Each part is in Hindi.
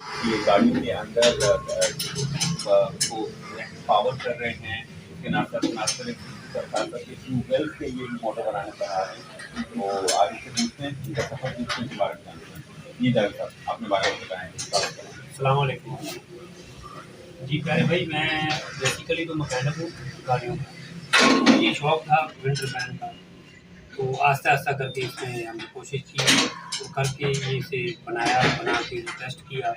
ये गाड़ियों के अंदर को पावर कर रहे हैं, उसके नाश्ता सरकार का ट्यूबवेल से ये मोटर बनाने का रहा है। तो आगे से पूछते हैं इनका सफर पूछने के बारे में जानते हैं। जी डॉक्टर साहब अपने बारे में बताएँ। अस्सलाम वालेकुम। जी प्यारे भाई, मैं बेसिकली तो मैकेनिक हूँ गाड़ियों का। ये शौक था विंटर वैन का, तो आस्ता आस्ता करके इसमें हमने कोशिश की तो करके ये इसे बना के टेस्ट किया,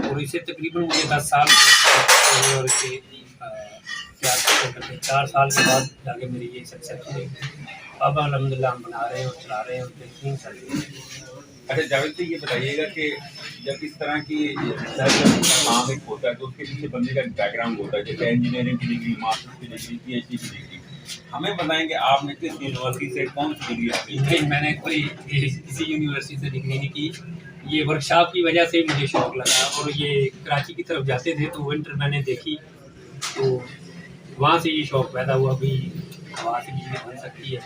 और इसे तकरीबन मुझे 10 साल हुए, और इसे क्या करते 4 साल के बाद जाके मेरी ये सक्सेस हुई। अब अल्हम्दुलिल्लाह हम बना रहे हैं और चला रहे हैं और बेहतरीन चल रही है। अच्छा जावेद जी, ये बताइएगा कि जब इस तरह की काम एक होता है तो उसके पीछे बंदे का बैकग्राउंड होता है, जैसे इंजीनियरिंग की डिग्री, मास्टर्स की डिग्री, पीएचडी की डिग्री। हमें बताएंगे आपने किस यूनिवर्सिटी से कौन सी डिग्री हासिल की? नहीं, मैंने कोई किसी यूनिवर्सिटी से डिग्री नहीं की। ये वर्कशॉप की वजह से मुझे शौक लगा, और ये कराची की तरफ जाते थे तो विंटर मैंने देखी, तो वहाँ से ये शौक पैदा हुआ भी हवा से बिजली बन सकती है।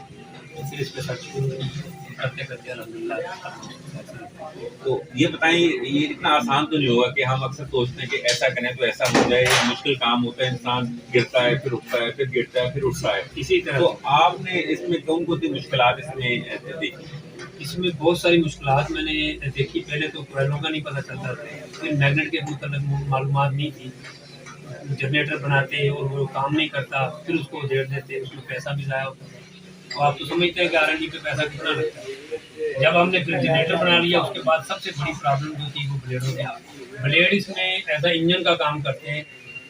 तो फिर इस पर सर्च शुरू की, करते करते अल्हम्दुलिल्लाह। तो ये बताएं, ये इतना आसान तो नहीं होगा कि हम अक्सर सोचते हैं कि ऐसा करें तो ऐसा हो जाए। ये मुश्किल काम होता है, इंसान गिरता है फिर उठता है, फिर गिरता है फिर उठता है। इसी तरह तो आपने इसमें कौन कौन सी मुश्किलात इसमें देखी? इसमें बहुत सारी मुश्किलात मैंने देखी। पहले तो कोयलों का नहीं पता चलता था, फिर मैग्नेट के मतलब मालूमात नहीं थी। जनरेटर बनाते और वो काम नहीं करता, फिर उसको उधेड़ देते, उसमें पैसा भी ज़ाया होता है। तो आप तो समझते हैं कि आरएनडी पे पैसा कितना लगता है। जब हमने फिर जनरेटर बना लिया, उसके बाद सबसे बड़ी प्रॉब्लम जो थी वो ब्लेड हो गया। ब्लेड इसमें ऐसा इंजन का काम करते हैं,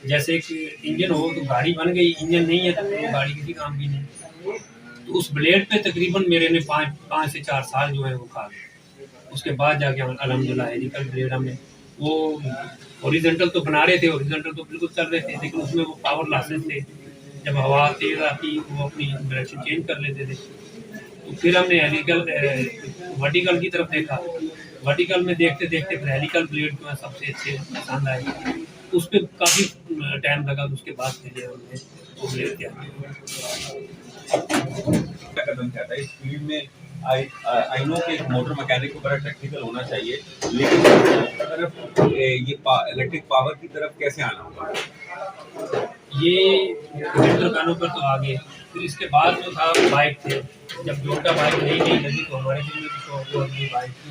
जैसे कि इंजन हो तो गाड़ी बन गई, इंजन नहीं है तो वो गाड़ी किसी काम की नहीं। तो उस ब्लेड पे तकरीबन मेरे ने 5 से 4 साल जो है वो खा गए। उसके बाद जाके हम अल्हम्दुलिल्लाह हेलिकल ब्लेड हमने वो हॉरिजॉन्टल तो बना रहे थे, हॉरिजॉन्टल तो बिल्कुल चल रहे थे, लेकिन उसमें वो पावर लॉसेस थे। जब हवा तेज आती वो अपनी डायरेक्शन चेंज कर लेते थे। तो फिर हमने हेलिकल वर्टिकल की तरफ देखा। वर्टिकल में देखते देखते फिर हेलिकल ब्लेड जो है सबसे अच्छे पसंद आए। उस पर काफ़ी टाइम लगा, तो उसके बाद फिर हमने वो ब्लेड किया। क्या कदम चाहता है इस फील्ड में? आई नो कि एक मोटर मैकेनिक को बड़ा टेक्निकल होना चाहिए, लेकिन तरफ ये इलेक्ट्रिक पावर की तरफ कैसे आना होगा? ये विंटर गानों पर तो आगे, फिर इसके बाद जो था बाइक थे। जब जोटा बाइक नई लगी तो हमारे दिल में भी शौक हुआ अपनी बाइक की।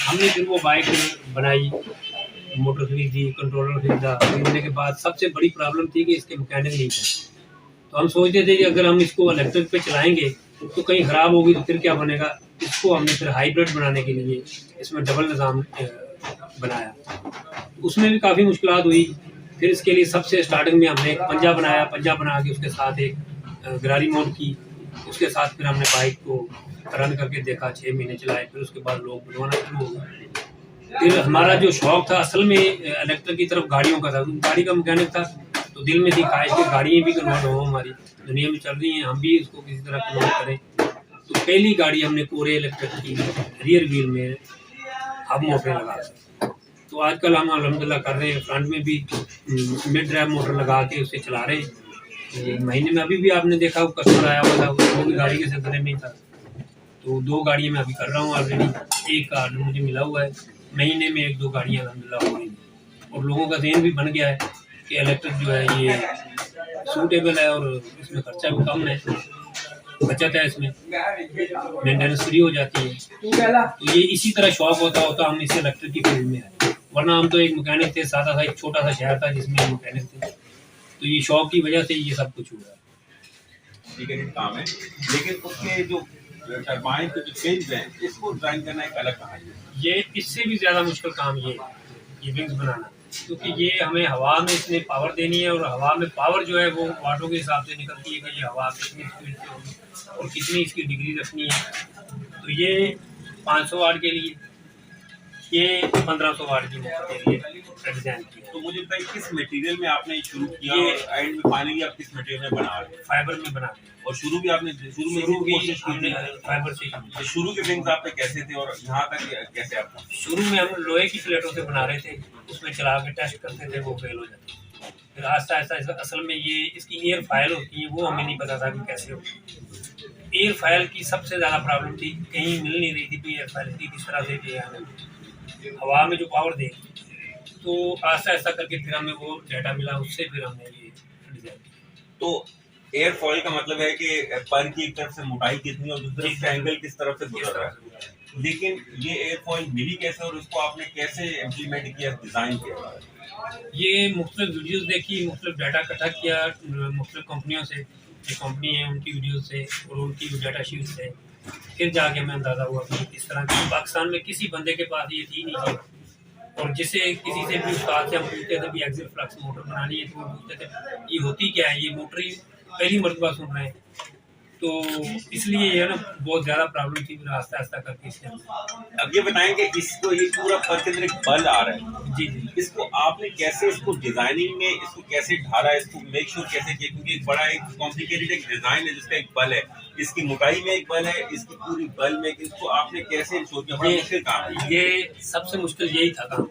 हमने फिर वो बाइक बनाई, मोटर खरीदी, कंट्रोलर खरीदा। खरीदने के बाद सबसे बड़ी प्रॉब्लम थी कि इसके मैकेनिक नहीं थे। तो हम सोचते थे कि अगर हम इसको इलेक्ट्रिक पे चलाएंगे तो कहीं ख़राब होगी तो फिर क्या बनेगा। इसको हमने फिर हाइब्रिड बनाने के लिए इसमें डबल निज़ाम बनाया। उसमें भी काफ़ी मुश्किलात हुई। फिर इसके लिए सबसे स्टार्टिंग में हमने एक पंजा बनाया, पंजा बना के उसके साथ एक गरारी मोड की। उसके साथ फिर हमने बाइक को रन करके देखा, 6 महीने चलाए, फिर उसके बाद लोग बनवाना शुरू हो गए। फिर हमारा जो शौक था असल में इलेक्ट्रिक की तरफ गाड़ियों का था, गाड़ी का मैकेनिक था, तो दिल में थी ख्वाहिश कि गाड़ियाँ भी कन्वर्ट हो, हमारी दुनिया में चल रही हैं, हम भी इसको किसी तरह कन्वर्ट करें। तो पहली गाड़ी हमने कोरे इलेक्ट्रिक की, रियर व्हील में हब मोटर लगा दी। तो आजकल हम अल्हम्दुलिल्लाह कर रहे हैं, फ्रंट में भी मिड ड्राइव मोटर लगा के उसे चला रहे हैं। महीने में अभी भी आपने देखा वो कस्टमर आया हुआ था, वो भी गाड़ी के सिलसिले में ही था। तो 2 गाड़ियाँ मैं अभी कर रहा हूँ ऑलरेडी। एक का ऑर्डर मुझे मिला हुआ है, महीने में 1-2 गाड़ियाँ अल्हम्दुलिल्लाह हो रही हैं। और लोगों का ज़हन भी बन गया है कि इलेक्ट्रिक जो है ये सूटेबल है, और इसमें खर्चा भी कम है, बचत है, इसमें मेंटेनेंस फ्री हो जाती है। तो ये इसी तरह शौक होता होता हम इस इलेक्ट्रिक की फील्ड में आए। वरना हम तो एक मैकेनिक थे, सादा सा एक छोटा सा शहर था जिसमें मैकेनिक थे। तो ये शौक की वजह से ये सब कुछ हुआ है। ठीक है, काम है, लेकिन उसके जो टरबाइन के जो फिन्स हैं इसको डिजाइन करना एक अलग कहानी है। ये इससे भी ज़्यादा मुश्किल काम ये विंग्स बनाना, क्योंकि ये हमें हवा में इसने पावर देनी है, और हवा में पावर जो है वो वाटों के हिसाब से निकलती है कि ये हवा कितनी स्पीड से होगी और कितनी इसकी डिग्री रखनी है। तो ये 500 वाट के लिए, ये 1500 वाट की मोटर के लिए डिजाइन की है। तो मुझे बताइए किस मटेरियल में आपने शुरू किया और एंड में फाइनली आप किस मटेरियल में बना रहे हैं? फाइबर में बना रहे हैं। और शुरू भी कोशिश हमने फाइबर से ही। तो शुरू के विंग्स आपके कैसे थे और यहाँ तक कैसे आपका? शुरू में हम लोहे की प्लेटों से बना रहे थे, उसमें चला के टेस्ट करते थे, वो फेल हो जाती। फिर आहिस्ता आहिस्ता असल में ये इसकी एयर फाइल होती है, वो हमें नहीं पता था कि कैसे होती। एयर फाइल की सबसे ज़्यादा प्रॉब्लम थी, कहीं मिल नहीं रही थी, तो एयर फाइल की किस तरह से जो है हवा में जो पावर दे, तो आहिस्ता आहिस्ता करके फिर हमें वो डाटा मिला, उससे फिर हमने ये डिज़ाइन किया। तो एयरफॉइल का मतलब है कि पर की एक तरफ से मोटाई कितनी और दूसरी तरफ से एंगल किस तरफ से गुजर रहा है। लेकिन ये एयरफॉइल मिली कैसे और उसको आपने कैसे इम्प्लीमेंट किया, डिज़ाइन किया? ये मुख्तलिफ वीडियोस देखी, मुख्तलिफ डाटा इकट्ठा किया मुख्तलिफ कंपनियों से, जो कंपनी है उनकी वीडियो से और उनकी डाटा शीट से, फिर जाके हमें अंदाज़ा हुआ कि इस तरह की पाकिस्तान में किसी बंदे के पास ये थी नहीं चीज़। और जिसे किसी से भी उस्ताद से हम पूछते थे भी एक्सिल फ्लक्स मोटर बनानी है, तो वो पूछते थे ये होती क्या है, ये मोटर ही पहली मरतबा सुन रहे हैं। तो इसलिए ये ना बहुत ज़्यादा प्रॉब्लम थी, फिर आहिस्ता आहिस्ता करके इससे अब ये बताएं कि इसको ये पूरा पर के अंदर एक बल आ रहा है, जी जी इसको आपने कैसे इसको डिजाइनिंग में इसको कैसे ढाला, इसको मेक श्योर कैसे किया, क्योंकि एक बड़ा एक कॉम्प्लिकेटेड एक डिजाइन है जिसका एक बल है, इसकी मोटाई में एक बल है, इसकी पूरी बल में, इसको आपने कैसे इंश्योर किया? बड़ा मुश्किल काम है ये सबसे मुश्किल यही था काम।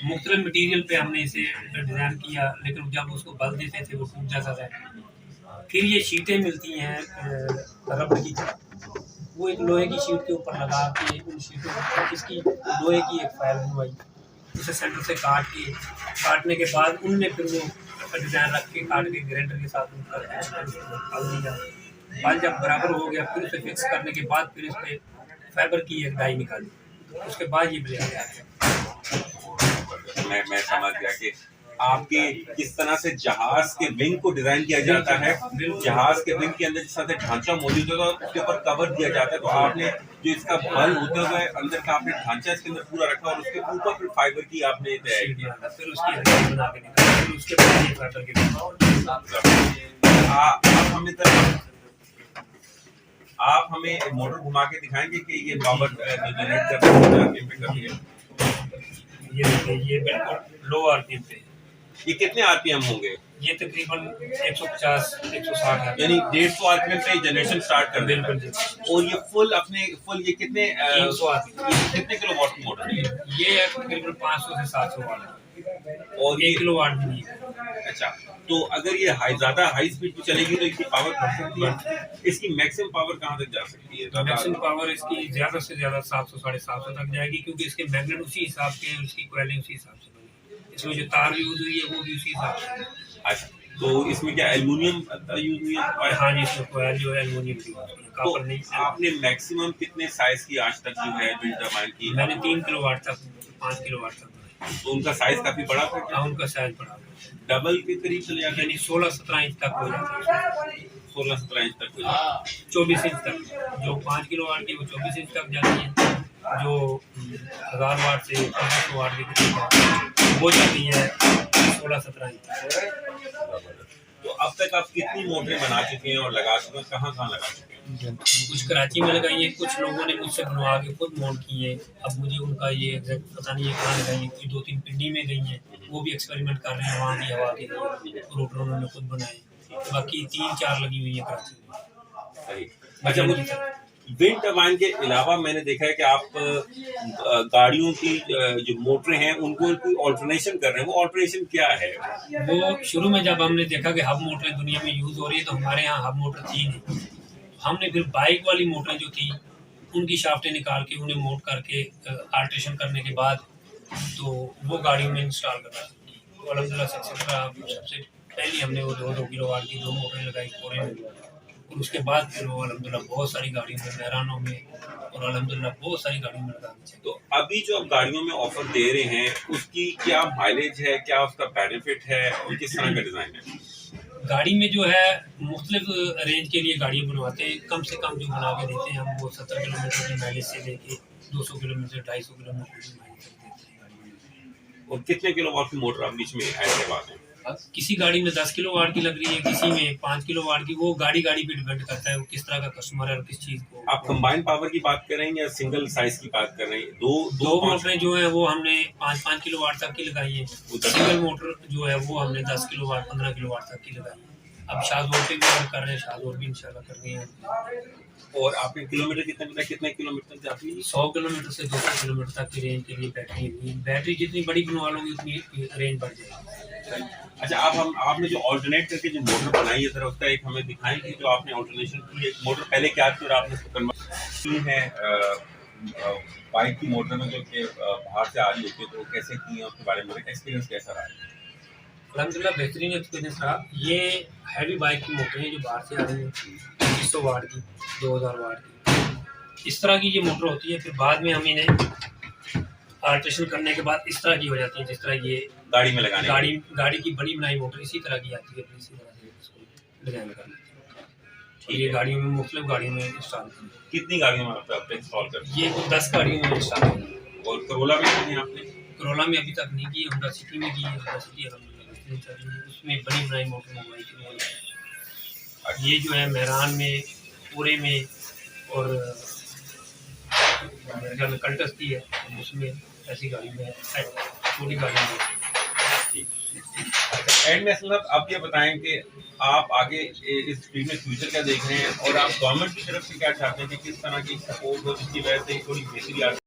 मुख्तलिफ मटीरियल पे हमने इसे डिज़ाइन किया, लेकिन जब उसको बल देते थे वो टूट जाता था। फिर ये शीटें मिलती हैं रबड़ की, वो एक लोहे की शीट के ऊपर लगा के उन शीटों पर इसकी लोहे की एक फाइल बनवाई, उसे सेंटर से काटने के बाद उनमें फिर वो डिज़ाइन रख के काट के ग्राइंडर के साथ डाल दिया। बाल जब बराबर हो गया फिर उसे फिक्स करने के बाद फिर इस पर फाइबर की एक डाई निकाली, उसके बाद ये ब्लेड आया है। मैं समझ गया कि आपके किस तरह से जहाज के विंग को डिजाइन किया जाता है, जहाज के विंग के अंदर जिस तरह से ढांचा मौजूद होगा उसके ऊपर कवर दिया जाता है, तो आपने जो इसका बल होते हुए अंदर का आपने ढांचा इसके अंदर पूरा रखा और उसके ऊपर फिर फाइबर की आपने तैयार किया, फिर उसकी हड्डी बना के निकाली, फिर उसके बाद ये फाइबर के आप हमें मोटर घुमा के दिखाएंगे कि ये पावर जनरेट कर रही है। ये बिल्कुल लो आरपीएम पे, ये कितने आरपीएम होंगे? ये तकरीबन 150-160 है, यानी 150 आरपीएम पे जनरेशन स्टार्ट कर देता बिल्कुल है। और ये फुल ये कितने 300 आरपीएम, कितने किलोवाट की मोटर है? ये है तकरीबन 500 से 700 वाट और 1 किलोवाट भी नहीं है। अच्छा, तो अगर ये ज्यादा हाई स्पीड पे चलेगी तो इसकी पावर बढ़ सकती है, इसकी मैक्सिमम पावर कहाँ तक जा सकती है? मैक्सिमम पावर इसकी ज्यादा से ज्यादा 700-750 तक जाएगी, क्योंकि इसके मैग्नेट उसी हिसाब के हैं, उसकी कॉइलिंग उसी हिसाब से बनी, इसमें जो तार यूज हुई है वो भी उसी हिसाब से है। अच्छा, तो इसमें क्या एल्युमिनियम यूज हुई है? हाँ जी, इसमें कॉइल जो है एल्युमिनियम की, तो कॉपर नहीं। आपने मैक्सिमम कितने साइज की आज तक जो है विंड टरबाइन की? मैंने 3 किलोवाट तक 5 किलोवाट तक बनाई। तो उनका साइज काफी बड़ा था क्या? हाँ, उनका साइज बड़ा है, डबल के करीब चले जाते हैं, यानी 16-17 इंच तक हो जाता है, 16-17 इंच तक हो जाता है। 24 इंच तक। जो 5 किलोवाट की वो 24 इंच तक जाती है, जो 1000 वाट से 1500 वाट के करीब वो जाती है 16-17 इंच तक। तो अब तक आप कितनी मोटरें बना चुके हैं और लगा चुके हैं, कहाँ लगा चुके हैं? कुछ कराची में लगाई है, कुछ लोगों ने मुझसे बनवा के खुद माउंट की है। अब मुझे उनका ये एग्जैक्ट पता नहीं है कहाँ लगाई है, कोई 2-3 पिंडी में गई हैं, वो भी एक्सपेरिमेंट कर रहे हैं वहाँ की हवा के लिए, रोटर उन्होंने खुद बनाए। बाकी 3-4 लगी हुई है कराची में। सही। अच्छा, विंड टरबाइन के अलावा मैंने देखा है कि आप गाड़ियों की जो मोटरें हैं उनको कोई ऑल्टरनेशन कर रहे हैं, वो ऑल्टरनेशन क्या है? वो शुरू में जब हमने देखा कि हब मोटरें दुनिया में यूज़ हो रही है, तो हमारे यहाँ हब मोटर थी नहीं। हमने फिर बाइक वाली मोटरें जो थी उनकी शाफ्टें निकाल के उन्हें मोट करके आल्ट्रेशन करने के बाद तो वो गाड़ियों में इंस्टॉल करना। तो अल्हम्दुलिल्लाह सबसे पहले हमने वो 2 किलोवाट की 2 मोटरें लगाई कोरे में, और उसके बाद फिर वो अल्हम्दुलिल्लाह बहुत सारी गाड़ियों में, मैरानों में और अल्हम्दुलिल्लाह बहुत सारी गाड़ियों में लगा दी। तो अभी जो आप गाड़ियों में ऑफर दे रहे हैं उसकी क्या माइलेज है, क्या उसका बेनिफिट है और किस तरह का डिज़ाइन है? गाड़ी में जो है मुख्तलिफ रेंज के लिए गाड़ियाँ बनवाते हैं, कम से कम जो बना के देते हैं हम वो 70 किलोमीटर की माइलेज से लेके 200 किलोमीटर 250 किलोमीटर की माइलेज तक देते हैं। और कितने किलोवाट की मोटर आप बीच में ऐड करवाते हैं? किसी गाड़ी में 10 किलोवाट की लग रही है, किसी में 5 किलोवाट की, वो गाड़ी पे डिपेंड करता है वो किस तरह का कस्टमर है और किस चीज़ को। आप कंबाइन पावर की बात कर रहे हैं या सिंगल साइज की बात कर रहे हैं? दो मोटरें जो है वो हमने 5-5 किलोवाट तक की लगाई है, सिंगल मोटर जो है वो हमने 10 किलोवाट 15 किलोवाट तक की लगाई है। अब शाहजोर पे भी कर रहे हैं, शाहजोर भी इंशाल्लाह कर रहे हैं। और आपके किलोमीटर कितने किलोमीटर तक जाती है? 100 किलोमीटर से 200 किलोमीटर तक की रेंज के लिए बैटरी जितनी बड़ी बनवा लोगे उतनी रेंज बढ़ जाएगी। अच्छा, आपने जो ऑल्टरनेट करके जो मोटर बनाई है, जरा उसका एक हमें दिखाएं कि जो आपने ऑल्टरनेशन की एक मोटर पहले क्या थी और आपने उसको कन्वर्ट की है बाइक की मोटर में जो कि बाहर से आ रही होती है तो वो कैसे की है उसके बारे में एक्सपीरियंस कैसा रहा है? अलहमदिल्ला बेहतरीन एक्सपीरियंस रहा। ये हैवी बाइक की मोटर है जो बाहर से आ रही है, 2500 वाट की, 2000 वाट की, इस तरह की ये मोटर होती है। फिर बाद में हम इन्हें अल्ट्रेशन करने के बाद इस तरह की हो जाती है, जिस तरह ये गाड़ी में लगाने गाड़ी की बनी बनाई मोटर इसी तरह की आती है, इसी तरह से इसको डिजाइन कर लेते हैं। और ये गाड़ियों में, मुख्तलिफ गाड़ियों में इंस्टॉल की है। कितनी गाड़ियों में आप इंस्टॉल करते ये 10 गाड़ियों में इंस्टॉल की है। हैं? और करोला भी की है आपने? करोला में अभी तक नहीं की, होंडा सिटी में की है। होंडा सिटी अलहमदिल्ला चल रही है, उसमें बनी बनाई मोटर मंगवाई थी मैंने। ये जो है मेहरान में, पूरे में और मेरे ख्याल में कल्टस की है, उसमें ऐसी गाड़ी में छोटी गाड़ी में। एंड में असलम आप ये बताएं कि आप आगे इस फील्ड में फ्यूचर क्या देख रहे हैं और आप गवर्नमेंट की तरफ से क्या चाहते हैं कि किस तरह की सपोर्ट हो जिसकी वजह से थोड़ी बेहतरी आ